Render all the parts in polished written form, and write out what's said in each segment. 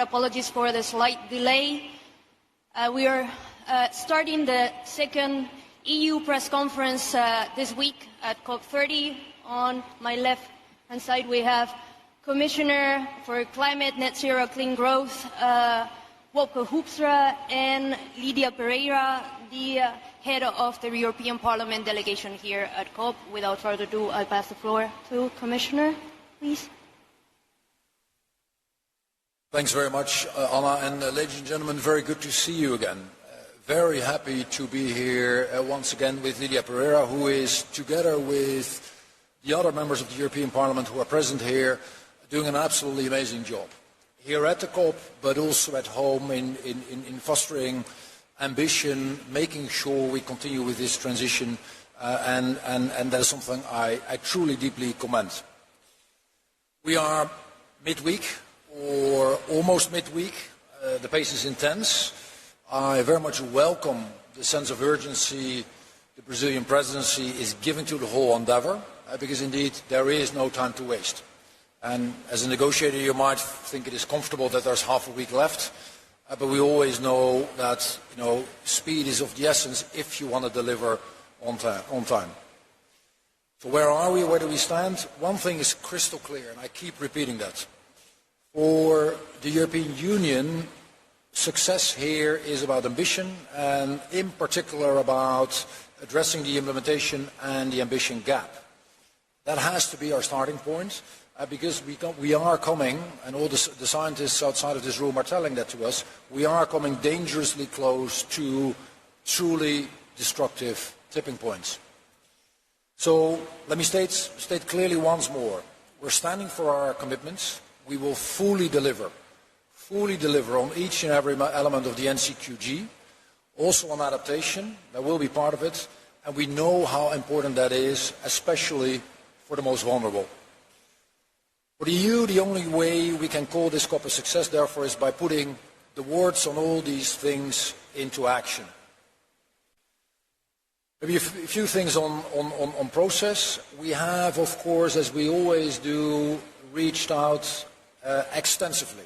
start, apologies for the slight delay. We are starting the second EU press conference this week at COP30. On my left-hand side, we have Commissioner for Climate, Net Zero, Clean Growth, Wopke Hoekstra, and Lídia Pereira, the head of the European Parliament delegation here at COP. Without further ado, I'll pass the floor to Commissioner, please. Thanks very much, Anna, and ladies and gentlemen, very good to see you again. Very happy to be here once again with Lídia Pereira, who is, together with the other members of the European Parliament who are present here, doing an absolutely amazing job. Here at the COP, but also at home in fostering ambition, making sure we continue with this transition, and that is something I truly deeply commend. We are midweek, or almost midweek. The pace is intense. I very much welcome the sense of urgency the Brazilian presidency is giving to the whole endeavour, because indeed there is no time to waste. And as a negotiator you might think it is comfortable that there's half a week left, but we always know that speed is of the essence if you want to deliver on time. So where are we? Where do we stand? One thing is crystal clear, and I keep repeating that. For the European Union, success here is about ambition, and in particular about addressing the implementation and the ambition gap. That has to be our starting point, because we are coming, and all the scientists outside of this room are telling that to us, we are coming dangerously close to truly destructive tipping points. So let me state clearly once more, we're standing for our commitments. We will fully deliver on each and every element of the NCQG, also on adaptation, that will be part of it, and we know how important that is, especially for the most vulnerable. For the EU, the only way we can call this COP a success, therefore, is by putting the words on all these things into action. Maybe a few things on process. We have, of course, as we always do, reached out extensively,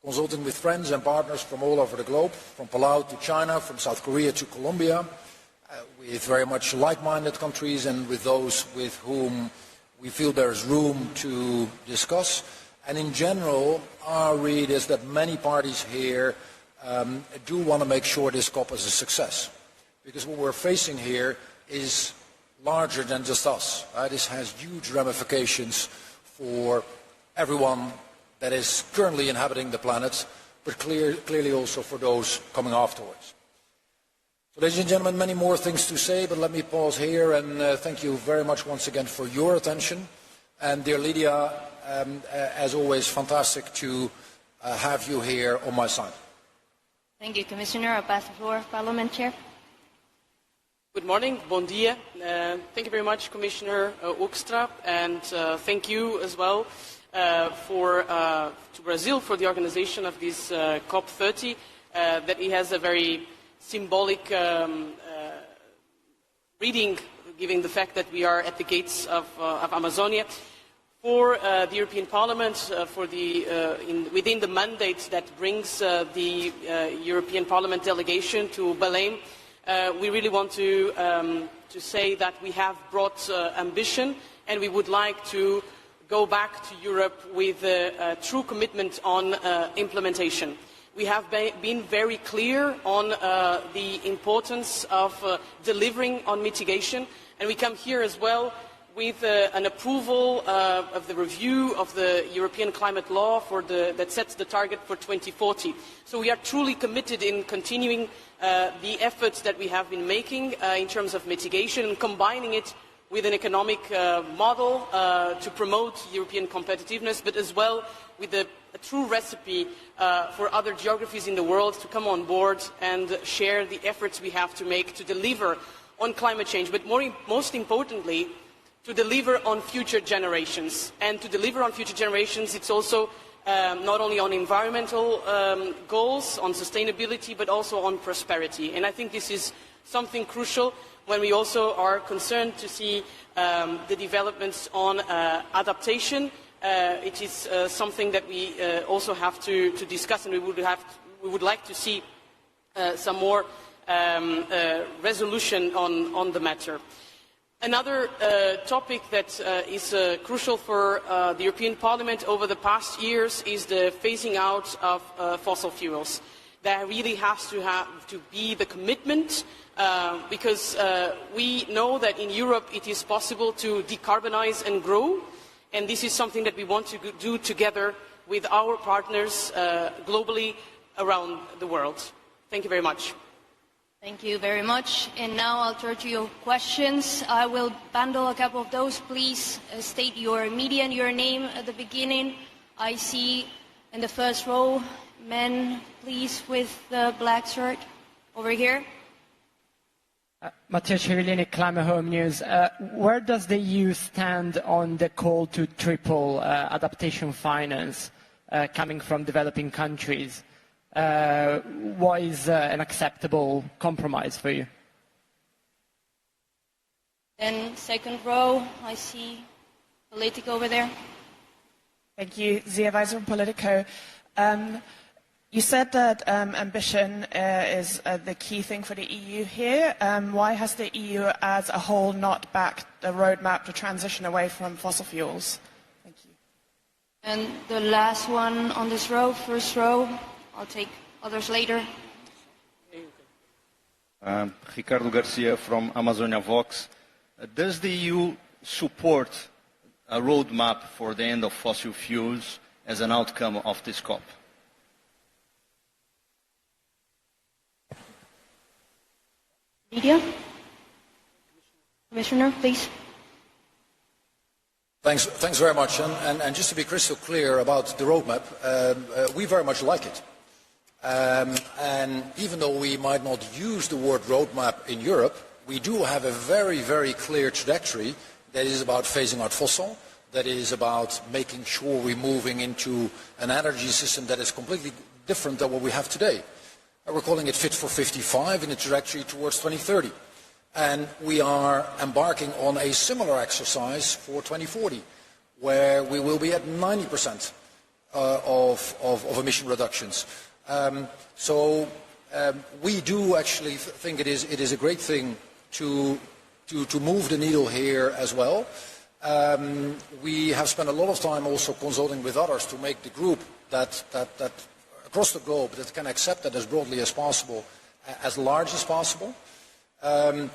consulting with friends and partners from all over the globe, from Palau to China, from South Korea to Colombia, with very much like-minded countries and with those with whom we feel there is room to discuss. And in general, our read is that many parties here do want to make sure this COP is a success, because what we're facing here is larger than just us. This has huge ramifications for everyone that is currently inhabiting the planet, but clearly also for those coming afterwards. So, ladies and gentlemen, many more things to say, but let me pause here and thank you very much once again for your attention. And dear Lídia, as always, fantastic to have you here on my side. Thank you, Commissioner. I'll pass the floor, Parliament Chair. Good morning, bon dia. Thank you very much, Commissioner Hoekstra, and thank you as well to Brazil for the organization of this COP30, that it has a very symbolic reading, given the fact that we are at the gates of Amazonia. For the European Parliament, within the mandate that brings the European Parliament delegation to Belém, we really want to say that we have brought ambition, and we would like to go back to Europe with a true commitment on implementation. We have been very clear on the importance of delivering on mitigation, and we come here as well with an approval of the review of the European climate law that sets the target for 2040. So we are truly committed in continuing the efforts that we have been making in terms of mitigation and combining it with an economic model to promote European competitiveness, but as well with a true recipe for other geographies in the world to come on board and share the efforts we have to make to deliver on climate change, but most importantly, to deliver on future generations. And to deliver on future generations, it's also not only on environmental goals, on sustainability, but also on prosperity. And I think this is something crucial when we also are concerned to see the developments on adaptation it is something that we also have to discuss, and we would like to see some more resolution on the matter. Another topic that is crucial for the European Parliament over the past years is the phasing out of fossil fuels. There really has to be the commitment, because we know that in Europe it is possible to decarbonize and grow, and this is something that we want to do together with our partners globally around the world. Thank you very much. Thank you very much. And now I'll turn to your questions. I will bundle a couple of those. Please state your media and your name at the beginning. I see in the first row, men, please, with the black shirt over here. Mattia Civillini, Climate Home News. Where does the EU stand on the call to triple adaptation finance coming from developing countries? What is an acceptable compromise for you? Then second row, I see Politico over there. Thank you. Zia Weiser from Politico. You said that ambition is the key thing for the EU here. Why has the EU as a whole not backed the roadmap to transition away from fossil fuels? Thank you. And the last one on this row, first row. I'll take others later. Ricardo Garcia from Amazonia Vox. Does the EU support a roadmap for the end of fossil fuels as an outcome of this COP? Lídia? Commissioner, please. Thanks very much. And just to be crystal clear about the roadmap, we very much like it. And even though we might not use the word roadmap in Europe, we do have a very, very clear trajectory that is about phasing out fossil, that is about making sure we're moving into an energy system that is completely different than what we have today. We're calling it Fit for 55 in the trajectory towards 2030. And we are embarking on a similar exercise for 2040, where we will be at 90% of emission reductions. So we do actually think it is a great thing to move the needle here as well. We have spent a lot of time also consulting with others to make the group that across the globe that can accept that as broadly as possible, as large as possible. And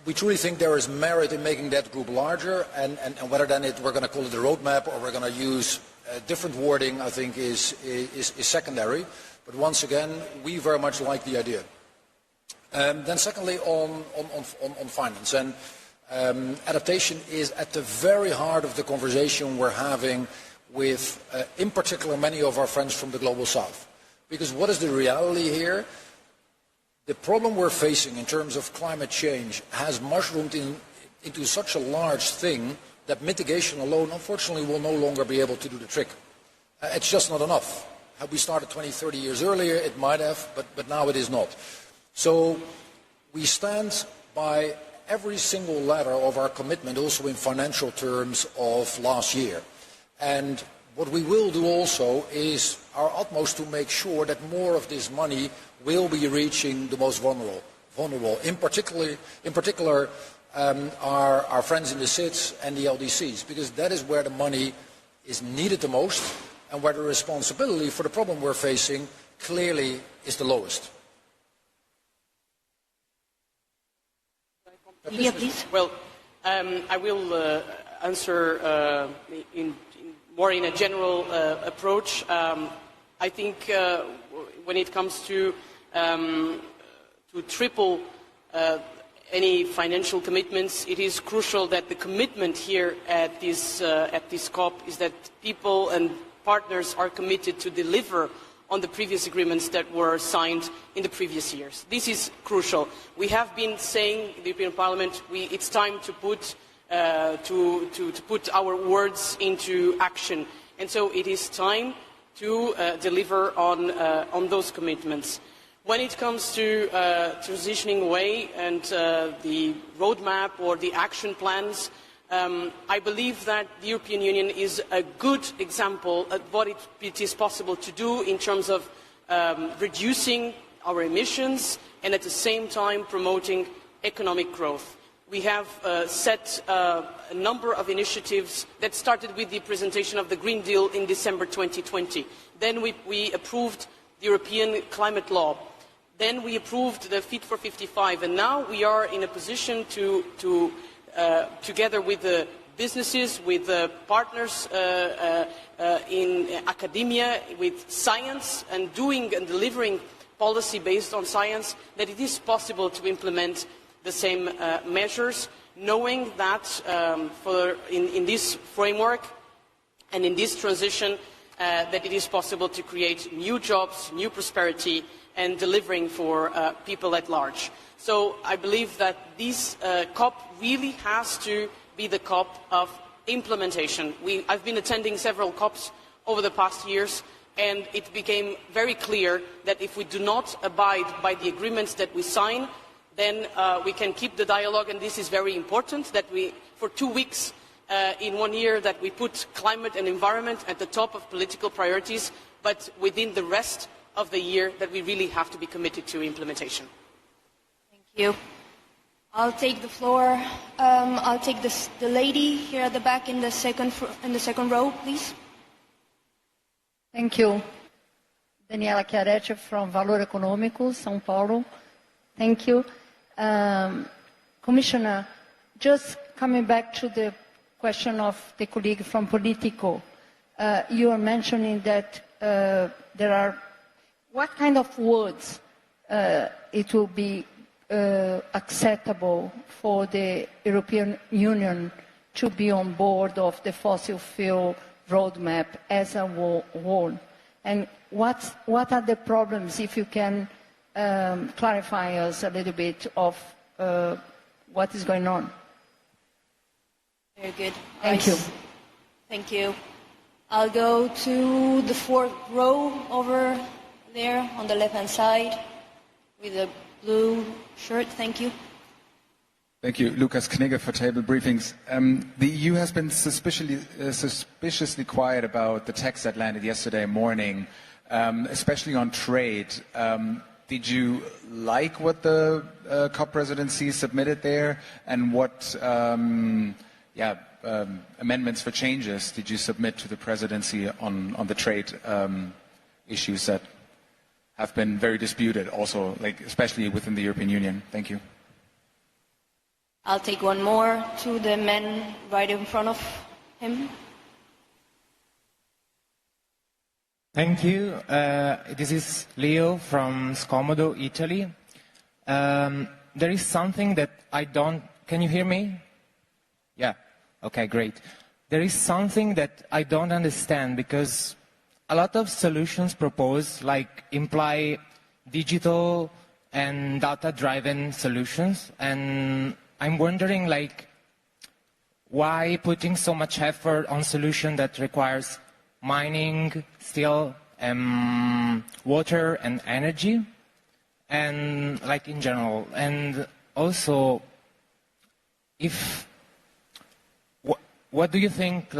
we truly think there is merit in making that group larger, and whether then we're going to call it a roadmap or we're going to use different wording, I think is secondary. But once again, we very much like the idea. Then secondly, on finance. And adaptation is at the very heart of the conversation we're having with, in particular, many of our friends from the Global South. Because what is the reality here? The problem we're facing in terms of climate change has mushroomed into such a large thing that mitigation alone, unfortunately, will no longer be able to do the trick. It's just not enough. Had we started 20, 30 years earlier, it might have, but now it is not. So we stand by every single letter of our commitment, also in financial terms, of last year. And what we will do also is our utmost to make sure that more of this money will be reaching the most vulnerable. In particular, our friends in the SIDS and the LDCs, because that is where the money is needed the most and where the responsibility for the problem we're facing clearly is the lowest. Lídia, please. Well, I will answer more in a general approach. I think when it comes to triple any financial commitments, it is crucial that the commitment here at this COP is that people and partners are committed to deliver on the previous agreements that were signed in the previous years. This is crucial. We have been saying, the European Parliament, it's time to put our words into action. And so it is time to deliver on those commitments. When it comes to transitioning away and the roadmap or the action plans, I believe that the European Union is a good example of what it is possible to do in terms of reducing our emissions and at the same time promoting economic growth. We have set a number of initiatives that started with the presentation of the Green Deal in December 2020. Then we approved the European climate law. Then we approved the Fit for 55, and now we are in a position to together with the businesses, with the partners in academia, with science, and doing and delivering policy based on science, that it is possible to implement the same measures, knowing that in this framework and in this transition that it is possible to create new jobs, new prosperity, and delivering for people at large. So I believe that this COP really has to be the COP of implementation. I've been attending several COPs over the past years, and it became very clear that if we do not abide by the agreements that we sign, then we can keep the dialogue, and this is very important, that we, for 2 weeks in 1 year, that we put climate and environment at the top of political priorities, but within the rest of the year that we really have to be committed to implementation. Thank you. I'll take the floor. I'll take the lady here at the back in the second row, please. Thank you. Daniela Chiaretti from Valor Econômico, São Paulo. Thank you. Commissioner, just coming back to the question of the colleague from Politico, you are mentioning that there are, what kind of words it will be acceptable for the European Union to be on board of the fossil fuel roadmap as a whole? And what are the problems, if you can clarify us a little bit of what is going on? Very good. Thank you. Thank you. I'll go to the fourth row over there on the left-hand side with a blue shirt. Thank you. Thank you. Lucas Knigge for Table Briefings. The EU has been suspiciously quiet about the text that landed yesterday morning, especially on trade. Did you like what the COP presidency submitted there, and what amendments for changes did you submit to the presidency on the trade issues that have been very disputed, also, like especially within the European Union? Thank you. I'll take one more to the man right in front of him. Thank you. This is Leo from Scomodo, Italy. There is something that I don't... Can you hear me? Yeah. Okay, great. There is something that I don't understand, because a lot of solutions proposed imply digital and data-driven solutions, and I'm wondering why putting so much effort on solution that requires mining, steel, water and energy, and in general. And also, what do you think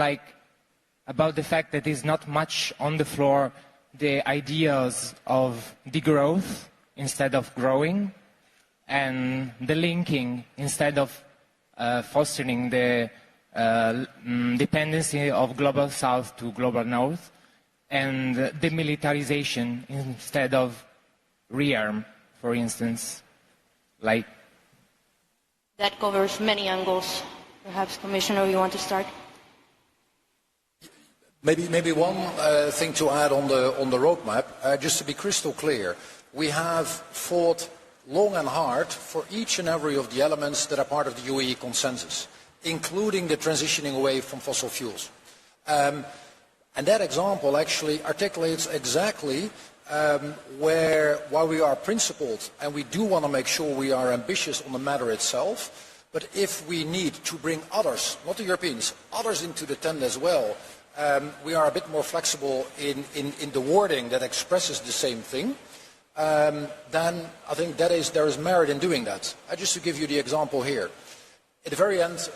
about the fact that there's not much on the floor, the ideas of degrowth instead of growing, and the linking instead of fostering the dependency of global south to global north, and demilitarization instead of rearm, for instance, That covers many angles. Perhaps, Commissioner, you want to start? Maybe one thing to add on the roadmap, just to be crystal clear. We have fought long and hard for each and every of the elements that are part of the UAE consensus, including the transitioning away from fossil fuels. And that example actually articulates exactly why we are principled, and we do want to make sure we are ambitious on the matter itself. But if we need to bring others, not the Europeans, others into the tent as well, we are a bit more flexible in the wording that expresses the same thing. Then I think there is merit in doing that. Just to give you the example here. at the very end,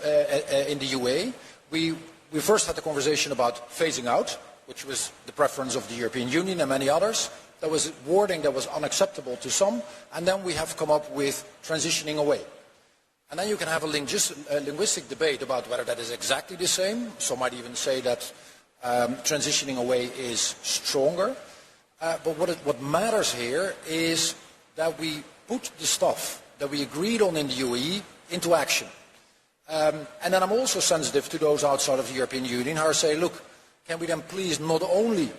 in the UA, we first had the conversation about phasing out, which was the preference of the European Union and many others. There was wording that was unacceptable to some, and then we have come up with transitioning away. And then you can have a linguistic debate about whether that is exactly the same. Some might even say that transitioning away is stronger. But what matters here is that we put the stuff that we agreed on in the UE into action. And then I'm also sensitive to those outside of the European Union who are saying, look, can we then please not only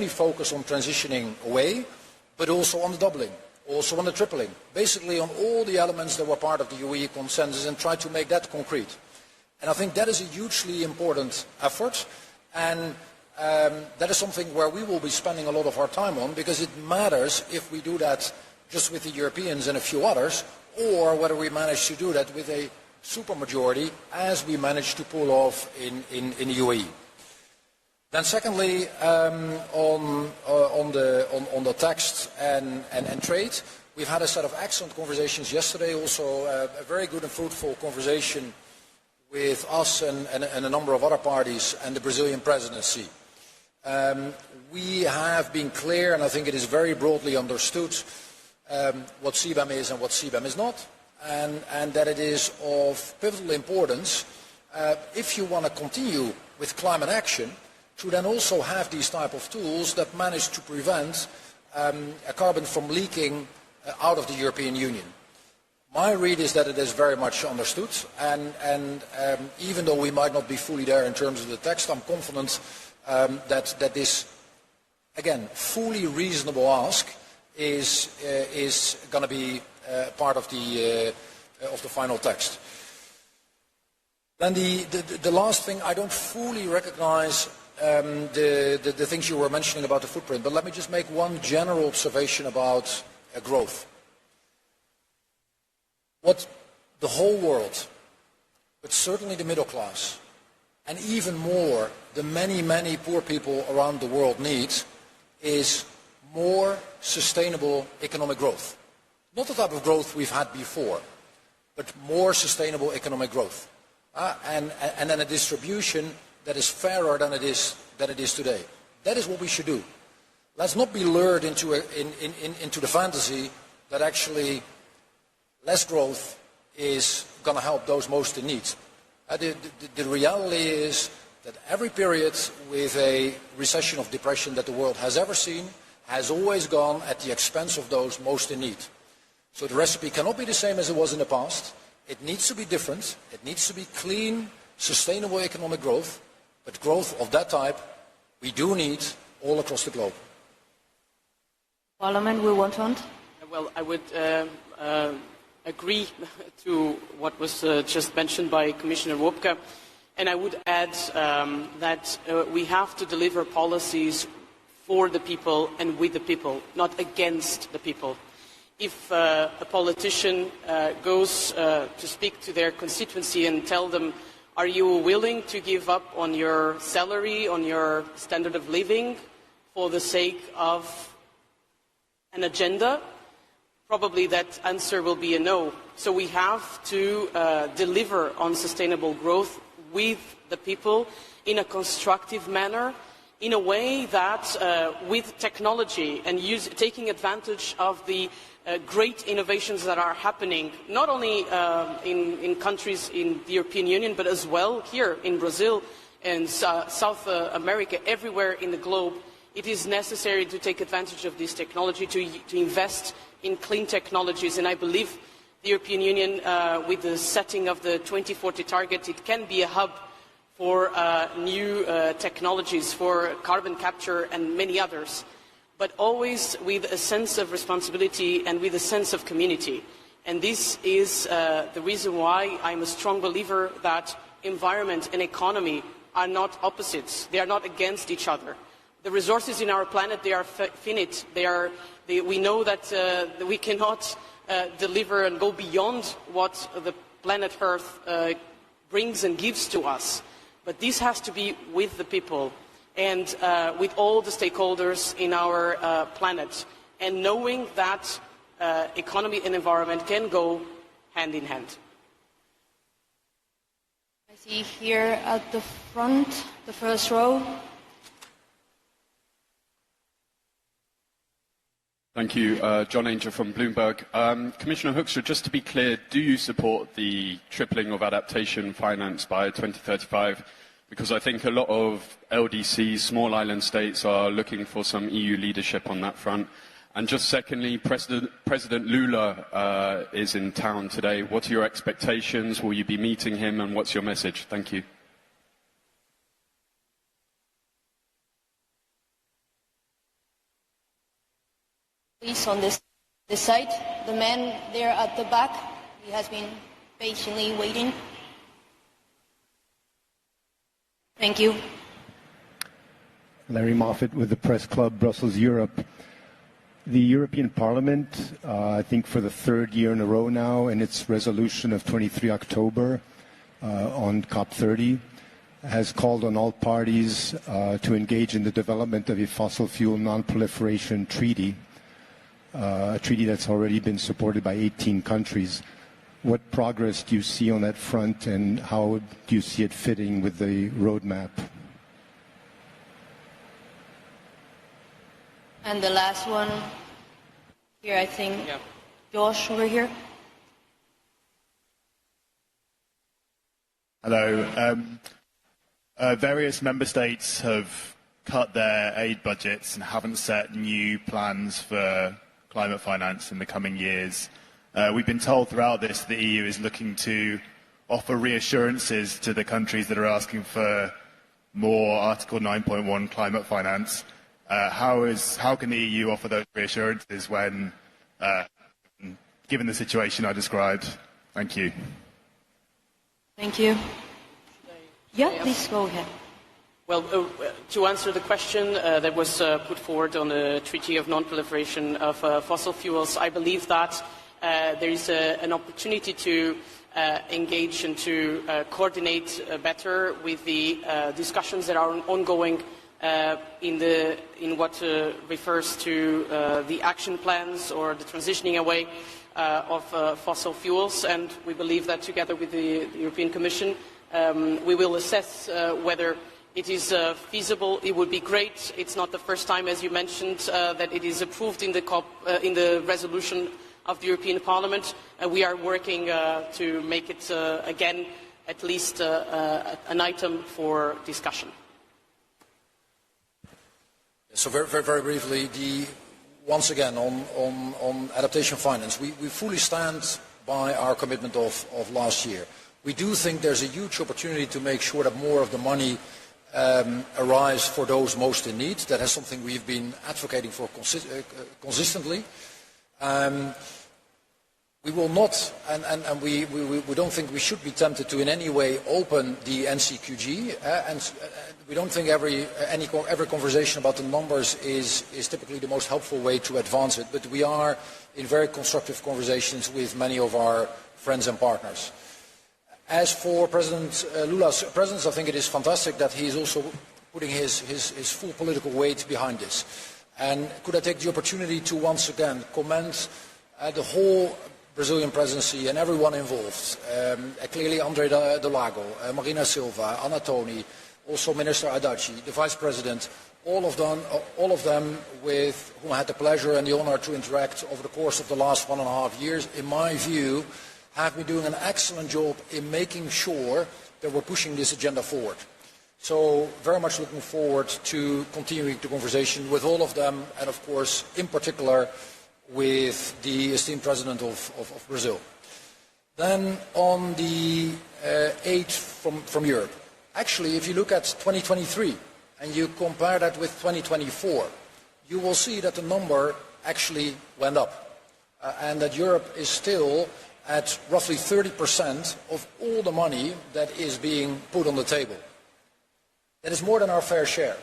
focus on transitioning away, but also on the doubling, also on the tripling, basically on all the elements that were part of the UE consensus, and try to make that concrete. And I think that is a hugely important effort, and that is something where we will be spending a lot of our time on, because it matters if we do that just with the Europeans and a few others, or whether we manage to do that with a supermajority, as we managed to pull off in the UAE. Then secondly, on the text and trade, we've had a set of excellent conversations yesterday, also a very good and fruitful conversation with us and a number of other parties and the Brazilian presidency. We have been clear, and I think it is very broadly understood, what CBAM is and what CBAM is not, and that it is of pivotal importance if you want to continue with climate action, to then also have these type of tools that manage to prevent carbon from leaking out of the European Union. My read is that it is very much understood, and even though we might not be fully there in terms of the text, I'm confident that this, again, fully reasonable ask is going to be part of the final text. Then the last thing, I don't fully recognize the things you were mentioning about the footprint, but let me just make one general observation about growth. What the whole world, but certainly the middle class, and even more the many, many poor people around the world need, is more sustainable economic growth. Not the type of growth we've had before, but more sustainable economic growth. And then a distribution that is fairer than it is today. That is what we should do. Let's not be lured into the fantasy that actually less growth is going to help those most in need. The reality is that every period with a recession of depression that the world has ever seen has always gone at the expense of those most in need. So the recipe cannot be the same as it was in the past. It needs to be different. It needs to be clean, sustainable economic growth. But growth of that type, we do need all across the globe. Parliament will want on. Well, I would agree to what was just mentioned by Commissioner Wopke, and I would add that we have to deliver policies for the people and with the people, not against the people. If a politician goes to speak to their constituency and tell them, are you willing to give up on your salary, on your standard of living for the sake of an agenda? Probably that answer will be a no. So we have to deliver on sustainable growth with the people in a constructive manner, in a way that with technology and taking advantage of the great innovations that are happening, not only in countries in the European Union, but as well here in Brazil and South America, everywhere in the globe, it is necessary to take advantage of this technology, to invest in clean technologies. And I believe the European Union, with the setting of the 2040 target, it can be a hub for new technologies, for carbon capture and many others, but always with a sense of responsibility and with a sense of community. And this is the reason why I'm a strong believer that environment and economy are not opposites. They are not against each other. The resources in our planet, they are finite. We know that we cannot deliver and go beyond what the planet Earth brings and gives to us. But this has to be with the people and with all the stakeholders in our planet, and knowing that economy and environment can go hand in hand. See here at the front, the first row. Thank you. John Ainger from Bloomberg. Commissioner Hoekstra, just to be clear, do you support the tripling of adaptation finance by 2035? Because I think a lot of LDCs, small island states, are looking for some EU leadership on that front. And just secondly, President Lula is in town today. What are your expectations? Will you be meeting him, and what's your message? Thank you. Please, on this side, the man there at the back, he has been patiently waiting. Thank you. Larry Moffat with the Press Club, Brussels, Europe. The European Parliament, I think for the third year in a row now, in its resolution of 23 October on COP30, has called on all parties to engage in the development of a fossil fuel non-proliferation treaty, a treaty that's already been supported by 18 countries. What progress do you see on that front, and how do you see it fitting with the roadmap? And the last one, here I think, Josh over here. Hello. Various member states have cut their aid budgets and haven't set new plans for climate finance in the coming years. We've been told throughout this the EU is looking to offer reassurances to the countries that are asking for more Article 9.1 climate finance. How can the EU offer those reassurances when, given the situation I described? Thank you. Thank you. Yeah, please go ahead. Well, to answer the question that was put forward on the Treaty of Non-Proliferation of Fossil Fuels, I believe that there is an opportunity to engage and to coordinate better with the discussions that are ongoing in what refers to the action plans or the transitioning away of fossil fuels, and we believe that together with the European Commission we will assess whether it is feasible. It would be great. It's not the first time, as you mentioned, that it is approved in the resolution of the European Parliament. We are working to make it again at least an item for discussion. So very briefly, once again on adaptation finance, we fully stand by our commitment of last year. We do think there's a huge opportunity to make sure that more of the money arrives for those most in need. That is something we've been advocating for consistently. We will not, and we don't think we should be tempted to in any way open the NCQG, and we don't think every conversation about the numbers is typically the most helpful way to advance it, but we are in very constructive conversations with many of our friends and partners. As for President Lula's presence, I think it is fantastic that he is also putting his full political weight behind this. And could I take the opportunity to once again commend the whole Brazilian presidency and everyone involved, clearly André de Lago, Marina Silva, Ana Toni, also Minister Adachi, the Vice President, all of them with whom I had the pleasure and the honor to interact over the course of the last 1.5 years, in my view, have been doing an excellent job in making sure that we're pushing this agenda forward. So very much looking forward to continuing the conversation with all of them, and of course, in particular, with the esteemed President of Brazil. Then on the aid from Europe. Actually, if you look at 2023 and you compare that with 2024, you will see that the number actually went up, and that Europe is still at roughly 30% of all the money that is being put on the table. That is more than our fair share.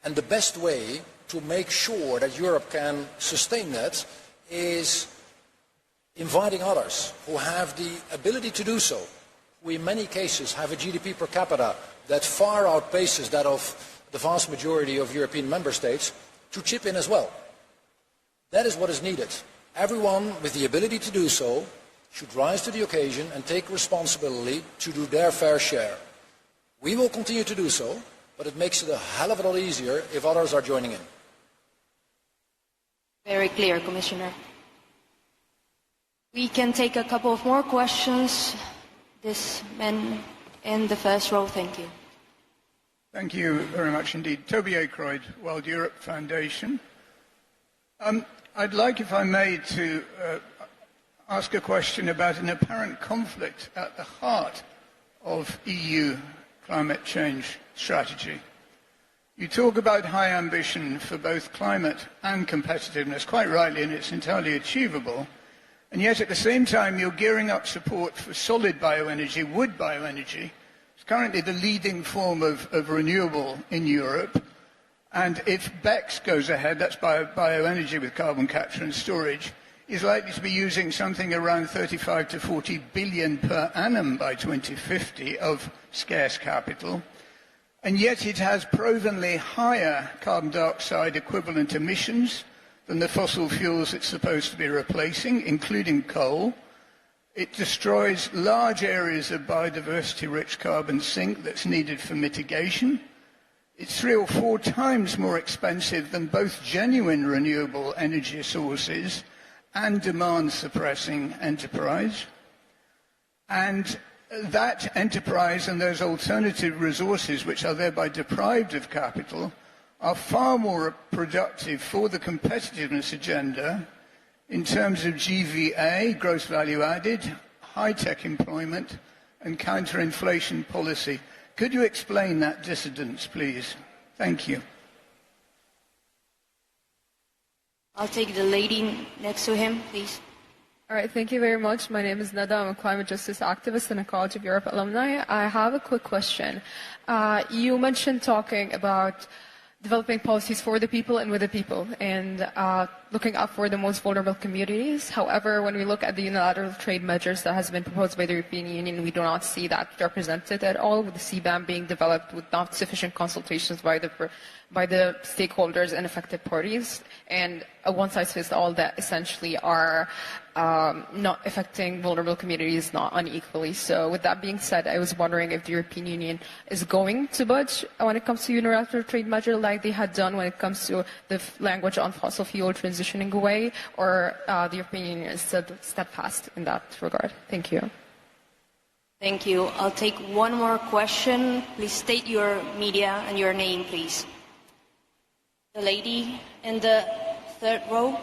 And the best way to make sure that Europe can sustain that is inviting others who have the ability to do so, who in many cases have a GDP per capita that far outpaces that of the vast majority of European member states, to chip in as well. That is what is needed. Everyone with the ability to do so should rise to the occasion and take responsibility to do their fair share. We will continue to do so, but it makes it a hell of a lot easier if others are joining in. Very clear, Commissioner. We can take a couple of more questions. This man in the first row, thank you. Thank you very much indeed. Toby Aykroyd, World Europe Foundation. I'd like, if I may, to ask a question about an apparent conflict at the heart of EU climate change strategy. You talk about high ambition for both climate and competitiveness, quite rightly, and it's entirely achievable. And yet at the same time, you're gearing up support for solid bioenergy, wood bioenergy. It's currently the leading form of renewable in Europe. And if BECCS goes ahead, that's bioenergy with carbon capture and storage, is likely to be using something around 35 to 40 billion per annum by 2050 of scarce capital. And yet it has provenly higher carbon dioxide equivalent emissions than the fossil fuels it's supposed to be replacing, including coal. It destroys large areas of biodiversity-rich carbon sink that's needed for mitigation. It's 3 or 4 times more expensive than both genuine renewable energy sources and demand-suppressing enterprise. And that enterprise and those alternative resources, which are thereby deprived of capital, are far more productive for the competitiveness agenda in terms of GVA, gross value added, high-tech employment, and counter-inflation policy. Could you explain that dissidence, please? Thank you. I'll take the lady next to him, please. All right, thank you very much. My name is Nada. I'm a climate justice activist and a College of Europe alumni. I have a quick question. You mentioned talking about developing policies for the people and with the people, and looking out for the most vulnerable communities. However, when we look at the unilateral trade measures that has been proposed by the European Union, we do not see that represented at all, with the CBAM being developed with not sufficient consultations by the stakeholders and affected parties, and a one-size-fits-all that essentially are not affecting vulnerable communities not unequally. So with that being said, I was wondering if the European Union is going to budge when it comes to unilateral trade measure like they had done when it comes to the language on fossil fuel transitioning away, or the European Union is steadfast in that regard. Thank you. Thank you. I'll take one more question. Please state your media and your name, please. The lady in the third row.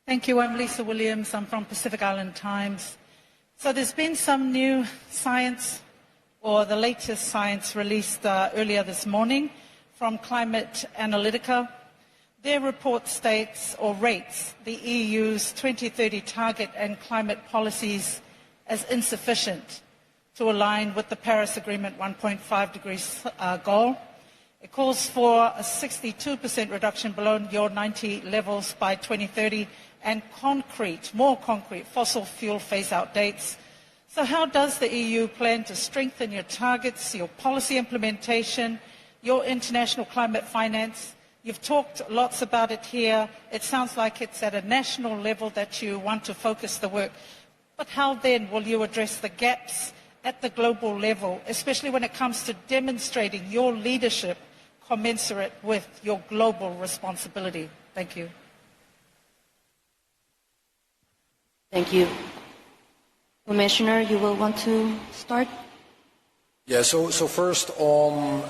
Thank you. I'm Lisa Williams. I'm from Pacific Island Times. So there's been some new science, or the latest science released earlier this morning from Climate Analytica. Their report states or rates the EU's 2030 target and climate policies as insufficient to align with the Paris Agreement 1.5 degrees goal. It calls for a 62% reduction below your 90 levels by 2030 and more concrete fossil fuel phase-out dates. So how does the EU plan to strengthen your targets, your policy implementation, your international climate finance? You've talked lots about it here. It sounds like it's at a national level that you want to focus the work. But how then will you address the gaps at the global level, especially when it comes to demonstrating your leadership commensurate with your global responsibility? Thank you. Thank you. Commissioner, you will want to start? Yeah, so first on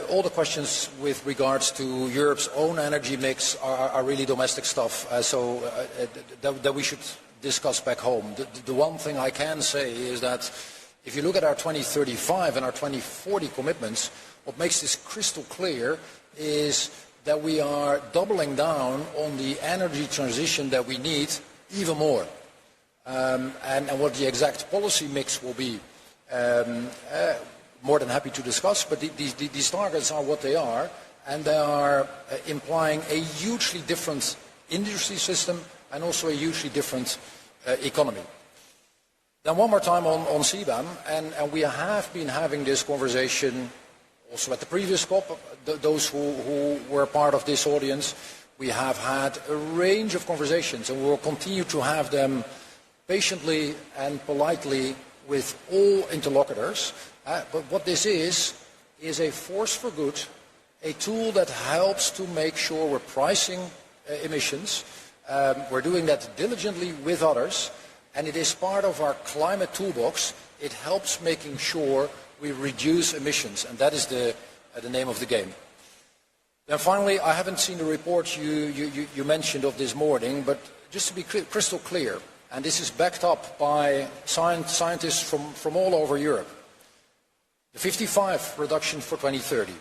all the questions with regards to Europe's own energy mix are really domestic stuff, that we should discuss back home. The one thing I can say is that if you look at our 2035 and our 2040 commitments, what makes this crystal clear is that we are doubling down on the energy transition that we need even more. And what the exact policy mix will be, more than happy to discuss, but these targets are what they are, and they are implying a hugely different industry system and also a hugely different economy. Then one more time on CBAM, and we have been having this conversation also at the previous COP, those who were part of this audience. We have had a range of conversations, and we will continue to have them patiently and politely with all interlocutors. But what this is a force for good, a tool that helps to make sure we're pricing emissions. We're doing that diligently with others, and it is part of our climate toolbox. It helps making sure we reduce emissions, and that is the name of the game. Then finally, I haven't seen the report you mentioned of this morning, but just to be crystal clear, and this is backed up by scientists from all over Europe, the 55 reduction for 2030,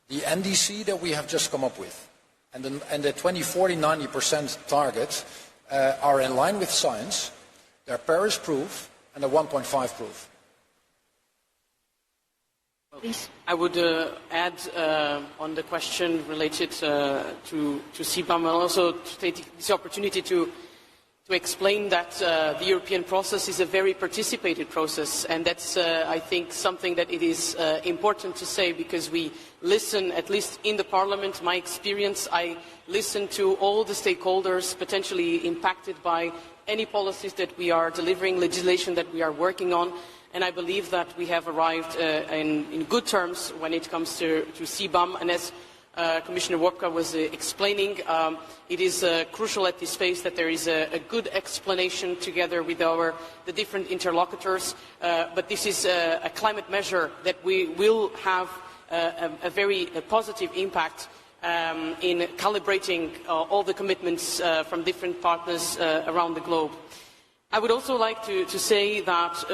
the NDC that we have just come up with, and the 2040 90% target are in line with science, they're Paris proof, and they're 1.5 proof. Please. I would add on the question related to CBAM, and also to take this opportunity to explain that the European process is a very participated process, and that's, I think, something that it is important to say, because we listen, at least in the Parliament, my experience, I listen to all the stakeholders potentially impacted by any policies that we are delivering, legislation that we are working on. And I believe that we have arrived in good terms when it comes to CBAM. And as Commissioner Wopke was explaining, it is crucial at this phase that there is a good explanation together with the different interlocutors. But this is a climate measure that we will have a very positive impact in calibrating all the commitments from different partners around the globe. I would also like to say that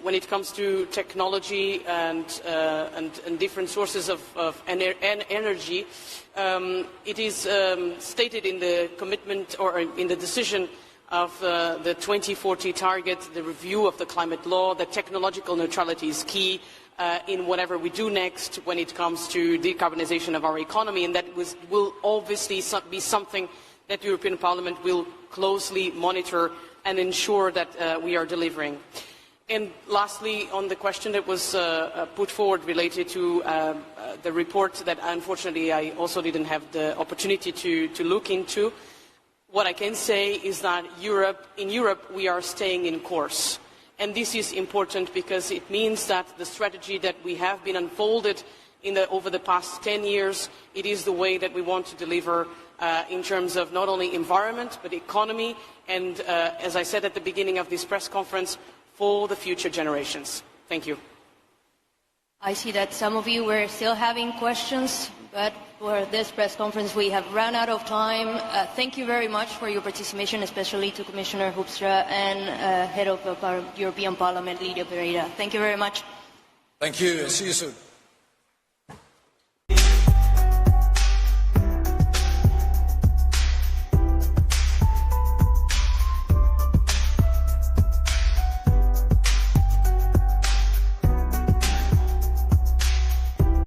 when it comes to technology and different sources of energy, it is stated in the commitment or in the decision of the 2040 target, the review of the climate law, that technological neutrality is key in whatever we do next when it comes to decarbonization of our economy, and that will obviously be something that the European Parliament will closely monitor and ensure that we are delivering. And lastly, on the question that was put forward related to the report that unfortunately I also didn't have the opportunity to look into, what I can say is that in Europe we are staying in course. And this is important because it means that the strategy that we have been unfolded over the past 10 years, it is the way that we want to deliver in terms of not only environment but economy and, as I said at the beginning of this press conference, for the future generations. Thank you. I see that some of you were still having questions, but for this press conference we have run out of time. Thank you very much for your participation, especially to Commissioner Hoekstra and Head of the European Parliament, Lídia Pereira. Thank you very much. Thank you, and see you soon.